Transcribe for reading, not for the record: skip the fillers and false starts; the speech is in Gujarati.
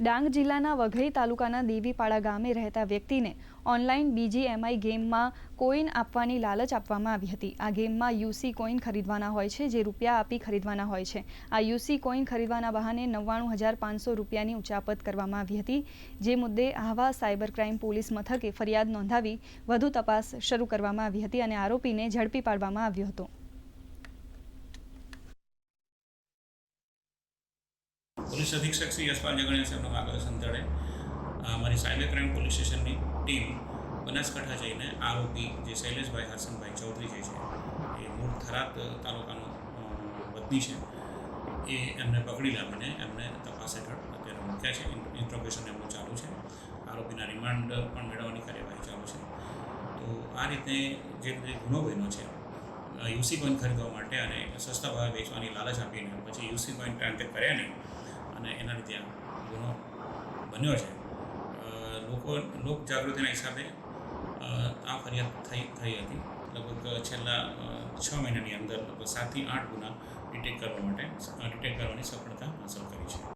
ડાંગ જિલ્લાના વઘઈ તાલુકાના દેવીપાડા ગામે રહેતા વ્યક્તિને ઓનલાઈન BGMI ગેમમાં કોઈન આપવાની લાલચ આપવામાં આવી હતી। આ ગેમમાં UC કોઈન ખરીદવાના હોય છે, જે રૂપિયા આપી ખરીદવાના હોય છે। આ UC કોઈન ખરીદવાના બહાને 99,500 રૂપિયાની ઉચાપત કરવામાં આવી હતી, જે મુદ્દે આહવા સાયબર ક્રાઇમ પોલીસ મથકે ફરિયાદ નોંધાવી વધુ તપાસ શરૂ કરવામાં આવી હતી અને આરોપીને ઝડપી પાડવામાં આવ્યો હતો। पुलिस अधीक्षक श्री यशपाल जगणिया साहेबના માર્ગદર્શન તળે અમારી સાયબર ક્રાઇમ પોલીસ સ્ટેશનની ટીમ બનાસકાંઠા જઈને આરોપી જે શૈલેષભાઈ હરસનભાઈ ચૌધરી જે છે એ મૂળ થરાદ તાલુકાનો વતની છે, એ એમને પકડી લાવીને એમને તપાસ હેઠળ અત્યારે મૂક્યા છે। ઇન્ટ્રોગેશન એમનું ચાલુ છે। આરોપીના રિમાન્ડ પણ મેળવવાની કાર્યવાહી ચાલુ છે। તો આ રીતે જે ગુનો બન્યો છે UC કોઈન ખરીદવા માટે અને સસ્તા ભાવે વેચવાની લાલચ આપીને પછી UC કોઈન ટ્રાન્સફર કર્યા નહીં અને એના લીધે ગુનો બન્યો છે। લોક જાગૃતિના હિસાબે આ ફરિયાદ થઈ હતી। લગભગ છેલ્લા 6 મહિનાની અંદર લગભગ 7 થી 8 ગુના ડિટેક્ટ કરવાની સફળતા હાંસલ કરી છે।